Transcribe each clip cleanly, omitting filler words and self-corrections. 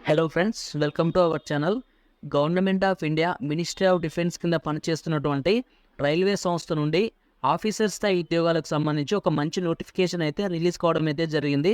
Hello friends, welcome to our channel. Government of India ministry of defence కింద పనిచేస్తున్నటువంటి railway సంస్థ నుండి officer స్థాయి ఉద్యోగాలకు సంబంధించి ఒక మంచి నోటిఫికేషన్ అయితే రిలీజ్ కావడం అయితే జరిగింది.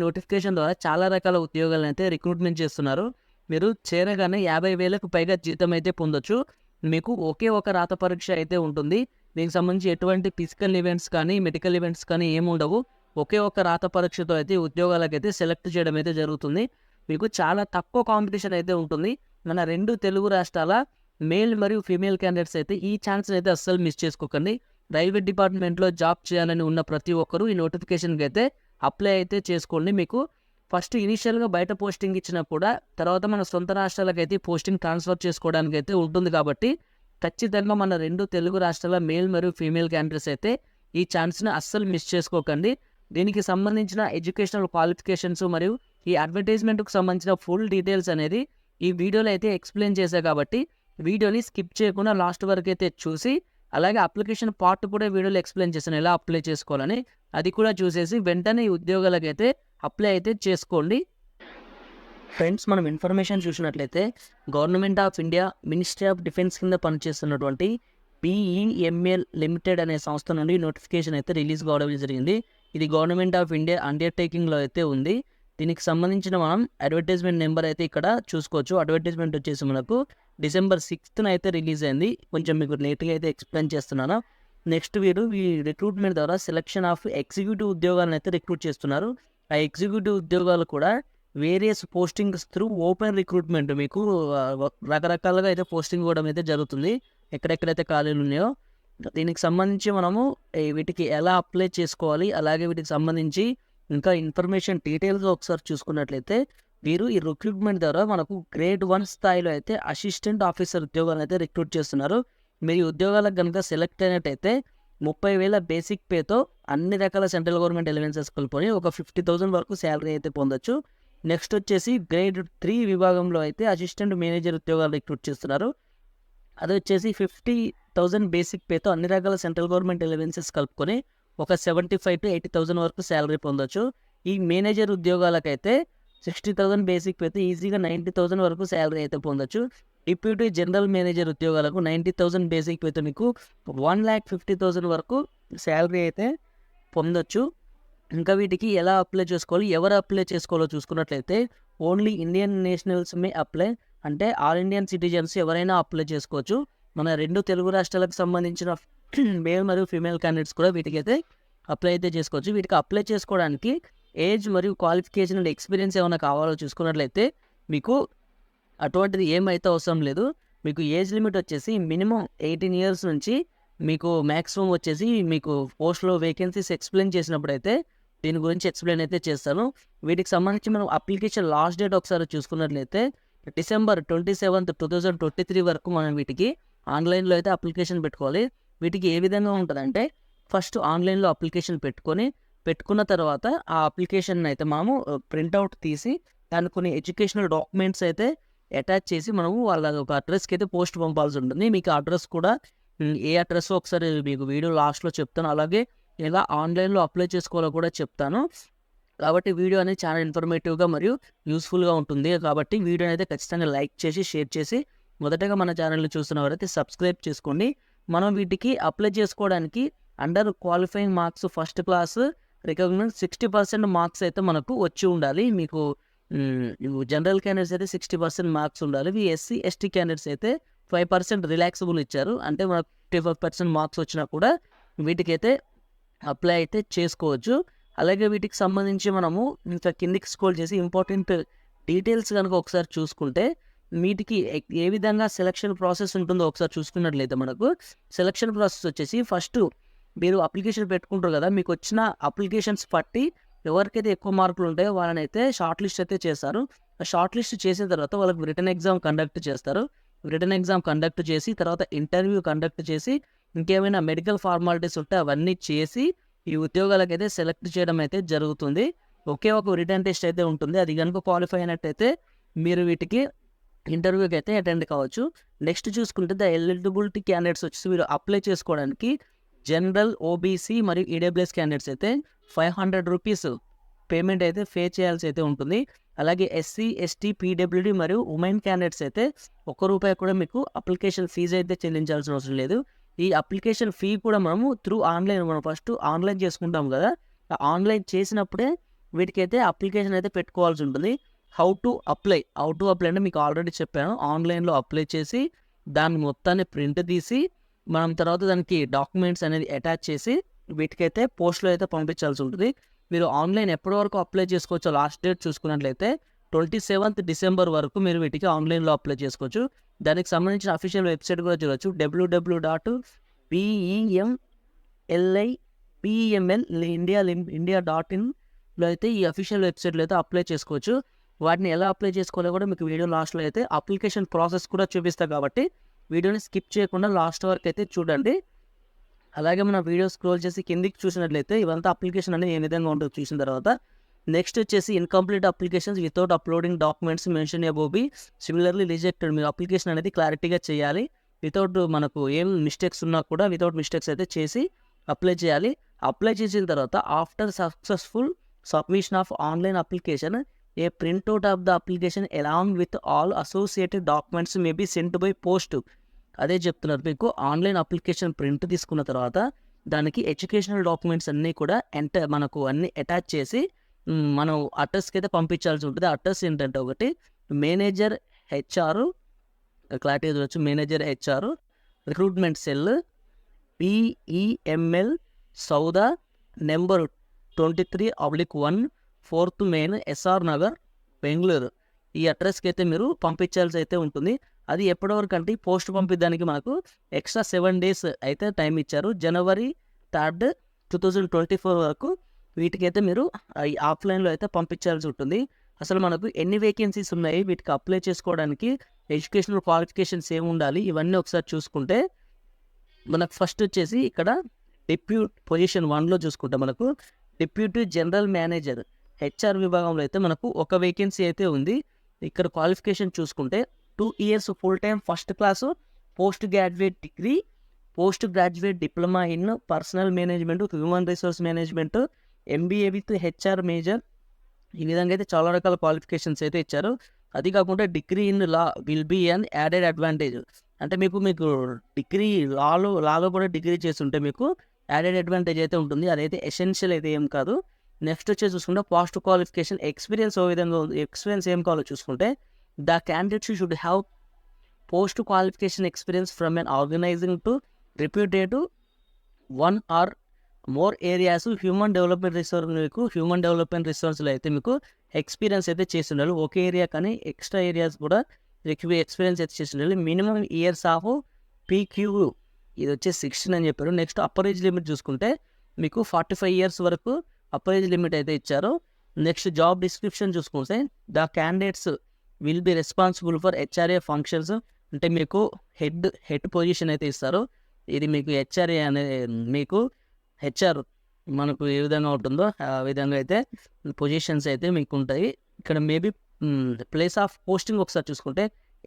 నోటిఫికేషన్ ద్వారా చాలా రకాల ఉద్యోగాలను అయితే రిక్రూట్మెంట్ చేస్తున్నారు. మీరు చేరగానే 50,000కు పైగా జీతం అయితే పొందొచ్చు. మీకు ఒకే ఒక రాత పరీక్ష అయితే ఉంటుంది. దీనికి సంబంధించి ఎటువంటి ఫిజికల్ ఈవెంట్స్ కానీ మెడికల్ ఈవెంట్స్ కానీ ఏమి ఉండవు. ఒకే ఒక రాత పరీక్షతో అయితే ఉద్యోగాలకైతే సెలెక్ట్ చేయడం అయితే జరుగుతుంది. మీకు చాలా తక్కువ కాంపిటీషన్ అయితే ఉంటుంది. మన 2 తెలుగు రాష్ట్రాల మేల్ మరియు ఫీమేల్ క్యాండిడేట్స్ అయితే ఈ ఛాన్స్ని అయితే అస్సలు మిస్ చేసుకోకండి. రైల్వే డిపార్ట్మెంట్లో జాబ్ చేయాలని ఉన్న ప్రతి ఒక్కరూ ఈ నోటిఫికేషన్కి అయితే అప్లై అయితే చేసుకోండి. మీకు ఫస్ట్ ఇనీషియల్గా బయట పోస్టింగ్ ఇచ్చినా కూడా తర్వాత మన సొంత రాష్ట్రాలకైతే పోస్టింగ్ ట్రాన్స్ఫర్ చేసుకోవడానికి అయితే ఉంటుంది. కాబట్టి ఖచ్చితంగా మన 2 తెలుగు రాష్ట్రాల మేల్ మరియు ఫీమేల్ క్యాండిడేట్స్ అయితే ఈ ఛాన్స్ని అస్సలు మిస్ చేసుకోకండి. దీనికి సంబంధించిన ఎడ్యుకేషనల్ క్వాలిఫికేషన్స్ మరియు ఈ అడ్వర్టైజ్మెంట్కి సంబంధించిన ఫుల్ డీటెయిల్స్ అనేది ఈ వీడియోలో అయితే ఎక్స్ప్లెయిన్ చేశా. కాబట్టి వీడియోని స్కిప్ చేయకుండా లాస్ట్ వరకు అయితే చూసి, అలాగే అప్లికేషన్ పార్ట్ కూడా వీడియోలో ఎక్స్ప్లెయిన్ చేశాను ఎలా అప్లై చేసుకోవాలని. అది కూడా చూసేసి వెంటనే ఈ ఉద్యోగాలకైతే అప్లై అయితే చేసుకోండి. ఫ్రెండ్స్, మనం ఇన్ఫర్మేషన్ చూసినట్లయితే government of India ministry of defence కింద పనిచేస్తున్నటువంటి BEML లిమిటెడ్ అనే సంస్థ నుండి నోటిఫికేషన్ అయితే రిలీజ్ కావడం జరిగింది. ఇది గవర్నమెంట్ ఆఫ్ ఇండియా అండర్టేకింగ్లో అయితే ఉంది. దీనికి సంబంధించిన మనం అడ్వర్టైజ్మెంట్ నెంబర్ అయితే ఇక్కడ చూసుకోవచ్చు. అడ్వర్టైజ్మెంట్ వచ్చేసి మనకు December 6th అయితే రిలీజ్ అయింది. కొంచెం మీకు లేట్గా అయితే ఎక్స్ప్లెయిన్ చేస్తున్నాను. నెక్స్ట్ ఈ రిక్రూట్మెంట్ ద్వారా సెలక్షన్ ఆఫ్ ఎగ్జిక్యూటివ్ ఉద్యోగాలను అయితే రిక్రూట్ చేస్తున్నారు. ఆ ఎగ్జిక్యూటివ్ ఉద్యోగాలు కూడా various postings through open recruitment మీకు రకరకాలుగా అయితే పోస్టింగ్ ఇవ్వడం అయితే జరుగుతుంది. ఎక్కడెక్కడైతే ఖాళీలు ఉన్నాయో దీనికి సంబంధించి మనము వీటికి ఎలా అప్లై చేసుకోవాలి, అలాగే వీటికి సంబంధించి ఇంకా ఇన్ఫర్మేషన్ డీటెయిల్గా ఒకసారి చూసుకున్నట్లయితే వీరు ఈ రిక్రూట్మెంట్ ద్వారా మనకు గ్రేడ్ 1 స్థాయిలో అయితే అసిస్టెంట్ ఆఫీసర్ ఉద్యోగాలను అయితే రిక్రూట్ చేస్తున్నారు. మీరు ఈ ఉద్యోగాలకు కనుక సెలెక్ట్ అయినట్టయితే 30,000 బేసిక్ పేతో అన్ని రకాల సెంట్రల్ గవర్నమెంట్ ఎలివెన్సెస్ కలుపుకొని ఒక 50,000 వరకు శాలరీ అయితే పొందొచ్చు. నెక్స్ట్ వచ్చేసి గ్రేడ్ 3 విభాగంలో అయితే అసిస్టెంట్ మేనేజర్ ఉద్యోగాలు రిక్రూట్ చేస్తున్నారు. అది వచ్చేసి 50,000 బేసిక్ పేతో అన్ని రకాల సెంట్రల్ గవర్నమెంట్ ఎలివెన్సెస్ కలుపుకొని ఒక 75,000 to 80,000 వరకు శాలరీ పొందొచ్చు. ఈ మేనేజర్ ఉద్యోగాలకైతే 60,000 బేసిక్ పేతో ఈజీగా 90,000 వరకు శాలరీ అయితే పొందొచ్చు. డిప్యూటీ జనరల్ మేనేజర్ ఉద్యోగాలకు 90,000 బేసిక్ పేతో మీకు 1,50,000 వరకు శాలరీ అయితే పొందొచ్చు. ఇంకా వీటికి ఎలా అప్లై చేసుకోవాలి, ఎవరు అప్లై చేసుకోవాలో చూసుకున్నట్లయితే ఓన్లీ ఇండియన్ నేషనల్స్ మే అప్లై, అంటే ఆల్ ఇండియన్ సిటిజన్స్ ఎవరైనా అప్లై చేసుకోవచ్చు. మన 2 తెలుగు రాష్ట్రాలకు సంబంధించిన మేల్ మరియు ఫీమేల్ క్యాండిడేట్స్ కూడా వీటికైతే అప్లై అయితే చేసుకోవచ్చు. వీటికి అప్లై చేసుకోవడానికి ఏజ్ మరియు క్వాలిఫికేషన్ అండ్ ఎక్స్పీరియన్స్ ఏమైనా కావాలో చూసుకున్నట్లయితే మీకు అటువంటిది ఏమైతే అవసరం లేదు. మీకు ఏజ్ లిమిట్ వచ్చేసి మినిమం 18 years నుంచి మీకు మ్యాక్సిమం వచ్చేసి మీకు పోస్ట్లో వేకెన్సీస్ ఎక్స్ప్లెయిన్ చేసినప్పుడైతే దీని గురించి ఎక్స్ప్లెయిన్ అయితే చేస్తాను. వీటికి సంబంధించి మనం అప్లికేషన్ లాస్ట్ డేట్ ఒకసారి చూసుకున్నట్లయితే December 27th, 2023 వరకు మనం వీటికి ఆన్లైన్లో అయితే అప్లికేషన్ పెట్టుకోవాలి. వీటికి ఏ విధంగా ఉంటుందంటే ఫస్ట్ ఆన్లైన్లో అప్లికేషన్ పెట్టుకున్న తర్వాత ఆ అప్లికేషన్ అయితే మనము ప్రింట్అవుట్ తీసి దానికి కొన్ని ఎడ్యుకేషనల్ డాక్యుమెంట్స్ అయితే అటాచ్ చేసి మనము వాళ్ళ ఒక అడ్రస్కి అయితే పోస్ట్ పంపాల్సి ఉంటుంది. మీకు అడ్రస్ కూడా ఏ అడ్రస్ ఒకసారి మీకు వీడియో లాస్ట్లో చెప్తాను. అలాగే ఎలా ఆన్లైన్లో అప్లై చేసుకోవాలో కూడా చెప్తాను. కాబట్టి వీడియో అనేది చాలా ఇన్ఫర్మేటివ్గా మరియు యూస్ఫుల్గా ఉంటుంది. కాబట్టి వీడియోని అయితే ఖచ్చితంగా లైక్ చేసి షేర్ చేసి మొదటగా మన ఛానల్ని చూస్తున్నవారైతే సబ్స్క్రైబ్ చేసుకోండి. మనం వీటికి అప్లై చేసుకోవడానికి under qualifying marks first class recognize 60% marks అయితే మనకు వచ్చి ఉండాలి. మీకు జనరల్ క్యాండిడేట్స్ అయితే 60% మార్క్స్ ఉండాలి. SC ST క్యాండిడేట్స్ అయితే 5% రిలాక్సబుల్ ఇచ్చారు. అంటే మనకు 55% మార్క్స్ వచ్చినా కూడా వీటికైతే అప్లై అయితే చేసుకోవచ్చు. అలాగే వీటికి సంబంధించి మనము ఇంకా కిందికి స్క్రోల్ చేసి ఇంపార్టెంట్ డీటెయిల్స్ కనుక ఒకసారి చూసుకుంటే వీటికి ఏ విధంగా సెలక్షన్ ప్రాసెస్ ఉంటుందో ఒకసారి చూసుకున్నట్లయితే మనకు సెలక్షన్ ప్రాసెస్ వచ్చేసి ఫస్ట్ మీరు అప్లికేషన్ పెట్టుకుంటారు కదా, మీకు వచ్చిన అప్లికేషన్స్ బట్టి ఎవరికైతే ఎక్కువ మార్కులు ఉంటాయో వాళ్ళని అయితే షార్ట్ లిస్ట్ అయితే చేస్తారు. షార్ట్ లిస్ట్ చేసిన తర్వాత వాళ్ళకి రిటర్న్ ఎగ్జామ్ కండక్ట్ చేస్తారు. రిటర్న్ ఎగ్జామ్ కండక్ట్ చేసి తర్వాత ఇంటర్వ్యూ కండక్ట్ చేసి ఇంకేమైనా మెడికల్ ఫార్మాలిటీస్ ఉంటే అవన్నీ చేసి ఈ ఉద్యోగాలకైతే సెలెక్ట్ చేయడం అయితే జరుగుతుంది. ఒకే ఒక రిటర్న్ టెస్ట్ అయితే ఉంటుంది. అది కనుక క్వాలిఫై అయినట్టయితే మీరు వీటికి ఇంటర్వ్యూకి అయితే అటెండ్ కావచ్చు. నెక్స్ట్ చూసుకుంటే ద ఎలిజిబిలిటీ క్యాండిడేట్స్ వచ్చేసి మీరు అప్లై చేసుకోవడానికి జనరల్, ఓబీసీ మరియు ఈడబ్ల్యూఎస్ క్యాండిడేట్స్ అయితే రూపీస్ పేమెంట్ అయితే చేయాల్సి అయితే ఉంటుంది. అలాగే ఎస్సీ, ఎస్టీ, పీడబ్ల్యూడీ మరియు ఉమెన్ క్యాండిడేట్స్ అయితే ₹1 కూడా మీకు అప్లికేషన్ ఫీజు అయితే చెల్లించాల్సిన అవసరం లేదు. ఈ అప్లికేషన్ ఫీ కూడా మనము ఆన్లైన్ మనం ఫస్ట్ ఆన్లైన్ చేసుకుంటాం కదా, ఆన్లైన్ చేసినప్పుడే వీటికైతే అప్లికేషన్ అయితే పెట్టుకోవాల్సి ఉంటుంది. హౌ టు అప్లై అంటే మీకు ఆల్రెడీ చెప్పాను. ఆన్లైన్లో అప్లై చేసి దాన్ని మొత్తాన్ని ప్రింట్ తీసి మనం తర్వాత దానికి డాక్యుమెంట్స్ అనేది అటాచ్ చేసి వీటికైతే పోస్ట్లో అయితే పంపించాల్సి ఉంటుంది. మీరు ఆన్లైన్ ఎప్పటి వరకు అప్లై చేసుకోవచ్చో లాస్ట్ డేట్ చూసుకున్నట్లయితే 27th December వరకు మీరు వీటికి ఆన్లైన్లో అప్లై చేసుకోవచ్చు. దానికి సంబంధించిన అఫీషియల్ వెబ్సైట్ కూడా చూడవచ్చు. www.bemlindia.in.లో అయితే ఈ అఫీషియల్ వెబ్సైట్లో అయితే అప్లై చేసుకోవచ్చు. వాటిని ఎలా అప్లై చేసుకోవాలో కూడా మీకు వీడియో లాస్ట్లో అయితే అప్లికేషన్ ప్రాసెస్ కూడా చూపిస్తా కాబట్టి వీడియోని స్కిప్ చేయకుండా లాస్ట్ వరకు అయితే చూడండి. అలాగే మన వీడియో స్క్రోల్ చేసి కిందికి చూసినట్లయితే ఇవంతా అప్లికేషన్ అనేది ఏ విధంగా ఉంటుందో చూసిన తర్వాత నెక్స్ట్ వచ్చేసి incomplete applications without uploading documents mention above be similarly rejected. మీరు అప్లికేషన్ అనేది క్లారిటీగా చేయాలి. వితౌట్ మనకు ఏం మిస్టేక్స్ ఉన్నా కూడా వితౌట్ మిస్టేక్స్ అయితే చేసి అప్లై చేయాలి. అప్లై చేసిన తర్వాత after successful submission of online application a printout of the application along with all associated documents may be sent by post. అదే చెప్తున్నారు మీకు. ఆన్లైన్ అప్లికేషన్ ప్రింట్ తీసుకున్న తర్వాత దానికి ఎడ్యుకేషనల్ డాక్యుమెంట్స్ అన్నీ కూడా మనకు అన్నీ అటాచ్ చేసి మనం అడ్రస్కి అయితే పంపించాల్సి ఉంటుంది. అడ్రస్ ఏంటంటే ఒకటి మేనేజర్ హెచ్ఆర్, క్లారిటీ చూడవచ్చు, manager HR, recruitment cell, BEML Soudha, number 23/1, 4th main, SR Nagar, Bengaluru. ఈ అడ్రస్కి అయితే మీరు పంపించాల్సి అయితే ఉంటుంది. అది ఎప్పటివరకు అంటే పోస్ట్ పంపించడానికి మనకు ఎక్స్ట్రా 7 days అయితే టైం ఇచ్చారు. January 3rd, 2024 వరకు వీటికైతే మీరు ఆఫ్లైన్లో అయితే పంపించాల్సి ఉంటుంది. అసలు మనకు ఎన్ని వేకెన్సీస్ ఉన్నాయి, వీటికి అప్లై చేసుకోవడానికి ఎడ్యుకేషనల్ క్వాలిఫికేషన్స్ ఏమి ఉండాలి, ఇవన్నీ ఒకసారి చూసుకుంటే మనకు ఫస్ట్ వచ్చేసి ఇక్కడ పొజిషన్ 1లో చూసుకుంటే మనకు డిప్యూటీ జనరల్ మేనేజర్ హెచ్ఆర్ విభాగంలో అయితే మనకు ఒక వేకెన్సీ అయితే ఉంది. ఇక్కడ క్వాలిఫికేషన్ చూసుకుంటే 2 years full time first class, post graduate degree, post graduate diploma in personal management, human resource management, MBA with HR major. ఈ విధంగా అయితే చాలా రకాల క్వాలిఫికేషన్స్ అయితే ఇచ్చారు. అది కాకుండా degree in law will be an added advantage. అంటే మీకు డిగ్రీ లాలో కూడా డిగ్రీ చేస్తుంటే మీకు యాడెడ్ అడ్వాంటేజ్ అయితే ఉంటుంది. అదైతే ఎసెన్షియల్ అయితే ఏం కాదు. నెక్స్ట్ వచ్చేసి చూసుకుంటే పోస్ట్ క్వాలిఫికేషన్ ఎక్స్పీరియన్స్ ఎక్స్పీరియన్స్ ఏం కావాలో చూసుకుంటే the candidates should have post qualification experience from an organizing to reputed 1 or more areas human development రిసోర్స్లో అయితే మీకు ఎక్స్పీరియన్స్ అయితే చేసి ఉండాలి. ఒకే ఏరియా కానీ ఎక్స్ట్రా ఏరియాస్ కూడా ఎక్స్పీరియన్స్ అయితే చేసి ఉండాలి. మినిమం ఇయర్స్ ఆఫ్ PQ ఇది వచ్చేసి 16 అని చెప్పారు. నెక్స్ట్ అప్పర్ ఏజ్ లిమిట్ చూసుకుంటే మీకు 45 years వరకు అప్పర్ ఏజ్ లిమిట్ అయితే ఇచ్చారు. నెక్స్ట్ జాబ్ డిస్క్రిప్షన్ చూసుకుంటే the candidates will be responsible for HRA functions. అంటే మీకు హెడ్ పొజిషన్ అయితే ఇస్తారు. ఇది మీకు HRA అనే మీకు HR మనకు ఏ విధంగా ఉంటుందో ఆ విధంగా అయితే పొజిషన్స్ అయితే మీకు ఉంటాయి. ఇక్కడ మేబీ ప్లేస్ ఆఫ్ పోస్టింగ్ ఒకసారి చూసుకుంటే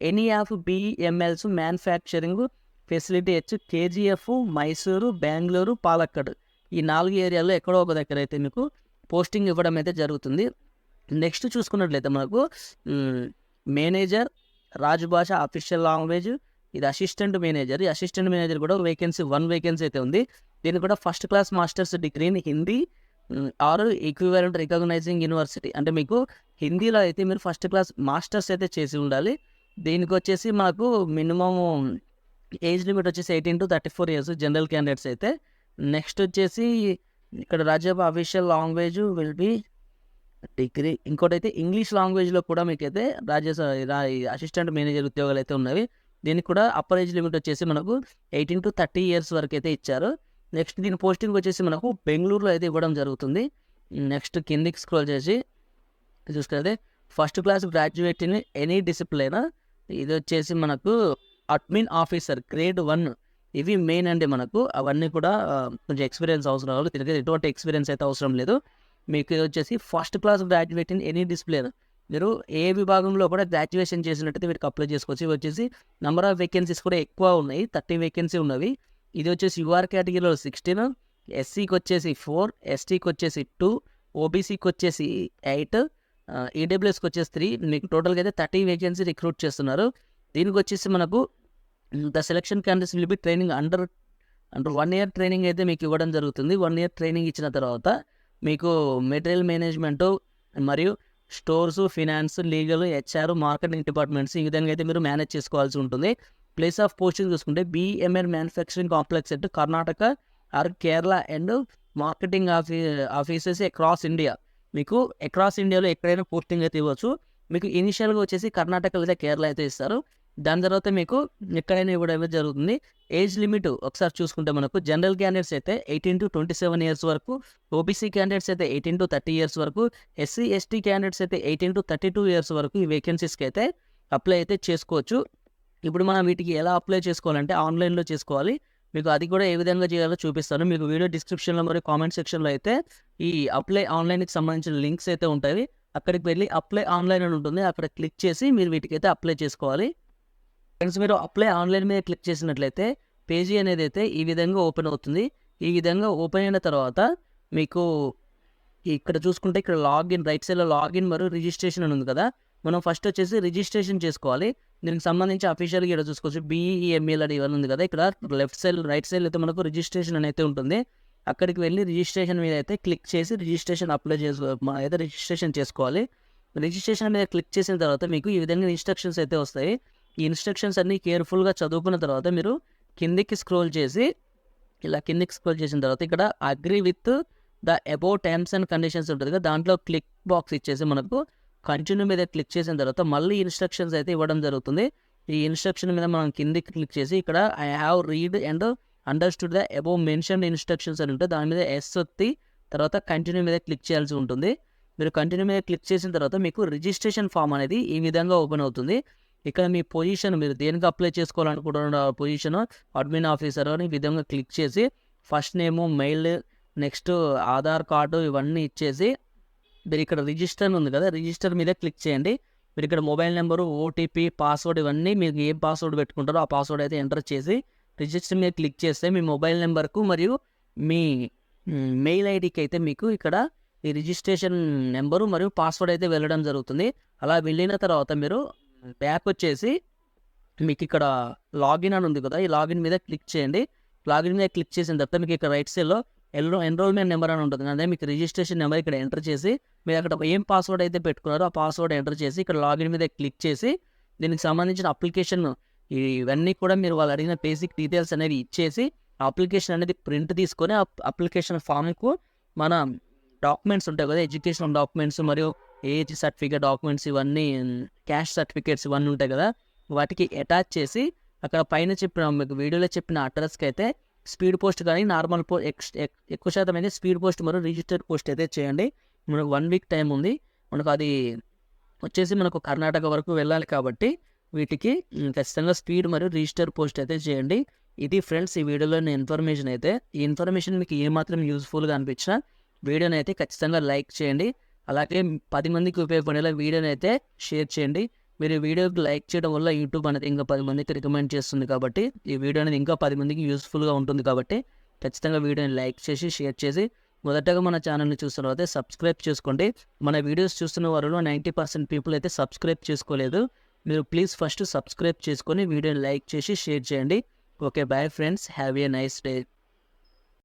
any of BMLs manufacturing facility KGF, Mysuru, Bengaluru, Palakkad ఈ 4 ఏరియాల్లో ఎక్కడో ఒక దగ్గర అయితే మీకు పోస్టింగ్ ఇవ్వడం అయితే జరుగుతుంది. నెక్స్ట్ చూసుకున్నట్లయితే మనకు మేనేజర్ రాజభాష అఫీషియల్ లాంగ్వేజ్, ఇది అసిస్టెంట్ మేనేజర్. ఈ అసిస్టెంట్ మేనేజర్ కూడా 1 వేకెన్సీ అయితే ఉంది. దీనికి కూడా first class masters degree in Hindi or equivalent recognizing university. అంటే మీకు హిందీలో అయితే మీరు ఫస్ట్ క్లాస్ మాస్టర్స్ అయితే చేసి ఉండాలి. దీనికి వచ్చేసి మనకు మినిమం ఏజ్ లిమిట్ వచ్చేసి 18 to 34 years జనరల్ క్యాండిడేట్స్ అయితే. నెక్స్ట్ వచ్చేసి ఇక్కడ Rajya Sabha official language will be degree. ఇంకోటి అయితే ఇంగ్లీష్ లాంగ్వేజ్లో కూడా మీకైతే అసిస్టెంట్ మేనేజర్ ఉద్యోగాలు అయితే ఉన్నవి. దీనికి కూడా అప్పర్ ఏజ్ లిమిట్ వచ్చేసి మనకు 18 to 30 years వరకు అయితే ఇచ్చారు. నెక్స్ట్ దీని పోస్టింగ్ వచ్చేసి మనకు బెంగళూరులో అయితే ఇవ్వడం జరుగుతుంది. నెక్స్ట్ కిందికి స్క్రోల్ చేసి చూసుకుంటే first class graduate in any discipline, ఇది వచ్చేసి మనకు అడ్మిన్ ఆఫీసర్ గ్రేడ్ 1. ఇవి మెయిన్ అండి. మనకు అవన్నీ కూడా కొంచెం ఎక్స్పీరియన్స్ అవసరం కావాలి. దీనికి ఎటువంటి ఎక్స్పీరియన్స్ అయితే అవసరం లేదు. మీకు ఇది వచ్చేసి first class graduate in any discipline. మీరు ఏ విభాగంలో కూడా గ్రాడ్యుయేషన్ చేసినట్టయితే వీటికి అప్లై చేసుకోవచ్చు. ఇవి వచ్చేసి నెంబర్ ఆఫ్ వేకెన్సీస్ కూడా ఎక్కువ ఉన్నాయి, 30 వేకెన్సీ ఉన్నవి. ఇది వచ్చేసి UR కేటగిరీలో 16, ఎస్సీకి వచ్చేసి 4, ఎస్టీకి వచ్చేసి 2, ఓబీసీకి వచ్చేసి 8, ఈడబ్ల్యూఎస్కి వచ్చేసి 3. మీకు టోటల్గా అయితే 30 వేకెన్సీ రిక్రూట్ చేస్తున్నారు. దీనికి వచ్చేసి మనకు the selection candidates will be training under 1 year training అయితే మీకు ఇవ్వడం జరుగుతుంది. 1 ఇయర్ ట్రైనింగ్ ఇచ్చిన తర్వాత మీకు మెటీరియల్ మేనేజ్మెంటు మరియు stores, finance, legal, HR, marketing departments ఈ విధంగా అయితే మీరు మేనేజ్ చేసుకోవాల్సి ఉంటుంది. ప్లేస్ ఆఫ్ పోస్టింగ్ చూసుకుంటే BMR manufacturing complex at Karnataka or Kerala and marketing offices across India. మీకు అక్రాస్ ఇండియాలో ఎక్కడైనా పోస్టింగ్ అయితే ఇవ్వచ్చు. మీకు ఇనిషియల్గా వచ్చేసి కర్ణాటక లేదా కేరళ అయితే ఇస్తారు. దాని తర్వాత మీకు ఎక్కడైనా ఇవ్వడం జరుగుతుంది. ఏజ్ లిమిట్ ఒకసారి చూసుకుంటే మనకు జనరల్ క్యాండిడేట్స్ అయితే 18 to 27 ఇయర్స్ వరకు, ఓబీసీ క్యాండిడేట్స్ అయితే 18 to 30 ఇయర్స్ వరకు, ఎస్సీ ఎస్టీ క్యాండిడేట్స్ అయితే 18 to 32 ఇయర్స్ వరకు ఈ వేకెన్సీస్కి అయితే అప్లై అయితే చేసుకోవచ్చు. ఇప్పుడు మనం వీటికి ఎలా అప్లై చేసుకోవాలంటే ఆన్లైన్లో చేసుకోవాలి. మీకు అది కూడా ఏ విధంగా చేయాలో చూపిస్తాను. మీకు వీడియో డిస్క్రిప్షన్లో మరియు కామెంట్ సెక్షన్లో అయితే ఈ అప్లై ఆన్లైన్కి సంబంధించిన లింక్స్ అయితే ఉంటాయి. అక్కడికి వెళ్ళి అప్లై ఆన్లైన్ అని ఉంటుంది, అక్కడ క్లిక్ చేసి మీరు వీటికైతే అప్లై చేసుకోవాలి. ఫ్రెండ్స్, మీరు అప్లై ఆన్లైన్ మీద క్లిక్ చేసినట్లయితే పేజీ అనేది అయితే ఈ విధంగా ఓపెన్ అవుతుంది. ఈ విధంగా ఓపెన్ అయిన తర్వాత మీకు ఇక్కడ చూసుకుంటే ఇక్కడ లాగిన్, రైట్ సైడ్లో లాగిన్ మరియు రిజిస్ట్రేషన్ అని ఉంది కదా. మనం ఫస్ట్ వచ్చేసి రిజిస్ట్రేషన్ చేసుకోవాలి. దీనికి సంబంధించి అఫీషియల్గా ఇక్కడ చూసుకోవచ్చు BEML అని ఇవన్నీ ఉంది కదా. ఇక్కడ లెఫ్ట్ సైడ్ రైట్ సైడ్ అయితే మనకు రిజిస్ట్రేషన్ అని అయితే ఉంటుంది. అక్కడికి వెళ్ళి రిజిస్ట్రేషన్ మీద అయితే క్లిక్ చేసి రిజిస్ట్రేషన్ అయితే రిజిస్ట్రేషన్ చేసుకోవాలి. రిజిస్ట్రేషన్ మీద క్లిక్ చేసిన తర్వాత మీకు ఈ విధంగా ఇన్స్ట్రక్షన్స్ అయితే వస్తాయి. ఈ ఇన్స్ట్రక్షన్స్ అన్నీ కేర్ఫుల్గా చదువుకున్న తర్వాత మీరు కిందికి స్క్రోల్ చేసి ఇలా కిందికి స్క్రోల్ చేసిన తర్వాత ఇక్కడ agree with the above terms and conditions ఉంటుంది కదా, దాంట్లో క్లిక్ బాక్స్ ఇచ్చేసి మనకు కంటిన్యూ మీద క్లిక్ చేసిన తర్వాత మళ్ళీ ఇన్స్ట్రక్షన్స్ అయితే ఇవ్వడం జరుగుతుంది. ఈ ఇన్స్ట్రక్షన్ మీద మనం కిందికి క్లిక్ చేసి ఇక్కడ I have read and understood the above mention instructions అని ఉంటే దాని మీద ఎస్ ఒత్తి తర్వాత కంటిన్యూ మీద క్లిక్ చేయాల్సి ఉంటుంది. మీరు కంటిన్యూ మీద క్లిక్ చేసిన తర్వాత మీకు రిజిస్ట్రేషన్ ఫామ్ అనేది ఈ విధంగా ఓపెన్ అవుతుంది. ఇక్కడ మీ పొజిషన్, మీరు దేనికి అప్లై చేసుకోవాలనుకుంటున్న పొజిషన్ అడ్మిన్ ఆఫీసర్ అని ఈ విధంగా క్లిక్ చేసి ఫస్ట్ నేము, మెయిల్, నెక్స్ట్ ఆధార్ కార్డు ఇవన్నీ ఇచ్చేసి మీరు ఇక్కడ రిజిస్టర్ ఉంది కదా, రిజిస్టర్ మీద క్లిక్ చేయండి. మీరు ఇక్కడ మొబైల్ నెంబరు, ఓటీపీ, పాస్వర్డ్ ఇవన్నీ మీకు ఏం పాస్వర్డ్ పెట్టుకుంటారో ఆ పాస్వర్డ్ అయితే ఎంటర్ చేసి రిజిస్టర్ మీద క్లిక్ చేస్తే మీ మొబైల్ నెంబర్కు మరియు మీ మెయిల్ ఐడికి అయితే మీకు ఇక్కడ ఈ రిజిస్ట్రేషన్ నెంబరు మరియు పాస్వర్డ్ అయితే వెళ్ళడం జరుగుతుంది. అలా వెళ్ళిన తర్వాత మీరు బ్యాక్ వచ్చేసి మీకు ఇక్కడ లాగిన్ అని ఉంది కదా, ఈ లాగిన్ మీద క్లిక్ చేయండి. లాగిన్ మీద క్లిక్ చేసిన తర్వాత మీకు ఇక్కడ రైట్ సైడ్లో ఎన్రోల్మెంట్ నెంబర్ అని ఉంటుంది. అదే మీకు రిజిస్ట్రేషన్ నెంబర్ ఇక్కడ ఎంటర్ చేసి మీరు అక్కడ ఏం పాస్వర్డ్ అయితే పెట్టుకున్నారో ఆ పాస్వర్డ్ ఎంటర్ చేసి ఇక్కడ లాగిన్ మీద క్లిక్ చేసి దీనికి సంబంధించిన అప్లికేషన్ ఇవన్నీ కూడా మీరు వాళ్ళు అడిగిన బేసిక్ డీటెయిల్స్ అనేవి ఇచ్చేసి ఆ అప్లికేషన్ అనేది ప్రింట్ తీసుకొని ఆ అప్లికేషన్ ఫామ్కు మన డాక్యుమెంట్స్ ఉంటాయి కదా, ఎడ్యుకేషనల్ డాక్యుమెంట్స్ మరియు ఏజ్ సర్టిఫికేట్ డాక్యుమెంట్స్ ఇవన్నీ, క్యాష్ సర్టిఫికేట్స్ ఇవన్నీ ఉంటాయి కదా, వాటికి అటాచ్ చేసి అక్కడ పైన చెప్పిన మీకు వీడియోలో చెప్పిన అడ్రస్కి అయితే స్పీడ్ పోస్ట్ కానీ నార్మల్ ఎక్కువ శాతం అయితే స్పీడ్ పోస్ట్ మరియు రిజిస్టర్డ్ పోస్ట్ అయితే చేయండి. మనకు 1 వీక్ టైం ఉంది. మనకు అది వచ్చేసి మనకు కర్ణాటక వరకు వెళ్ళాలి కాబట్టి వీటికి ఖచ్చితంగా స్పీడ్ మరియు రిజిస్టర్ పోస్ట్ అయితే చేయండి. ఇది ఫ్రెండ్స్ ఈ వీడియోలోని ఇన్ఫర్మేషన్ అయితే. ఈ ఇన్ఫర్మేషన్ మీకు ఏమాత్రం యూస్ఫుల్గా అనిపించినా వీడియోని అయితే ఖచ్చితంగా లైక్ చేయండి. అలాగే 10 మందికి ఉపయోగపడేలా వీడియోని అయితే షేర్ చేయండి. మీరు వీడియోకి లైక్ చేయడం వల్ల యూట్యూబ్ అనేది ఇంకా 10 మందికి రికమెండ్ చేస్తుంది కాబట్టి ఈ వీడియో అనేది ఇంకా 10 మందికి యూస్ఫుల్గా ఉంటుంది కాబట్టి ఖచ్చితంగా వీడియోని లైక్ చేసి షేర్ చేసి మొదటగా మన ఛానల్ని చూస్తున్న తర్వాత సబ్స్క్రైబ్ చేసుకోండి. మన వీడియోస్ చూస్తున్న వారిలో 90% పీపుల్ అయితే సబ్స్క్రైబ్ చేసుకోలేదు. మీరు ప్లీజ్ ఫస్ట్ సబ్స్క్రైబ్ చేసుకొని వీడియోని లైక్ చేసి షేర్ చేయండి. Okay, bye friends, have a nice day.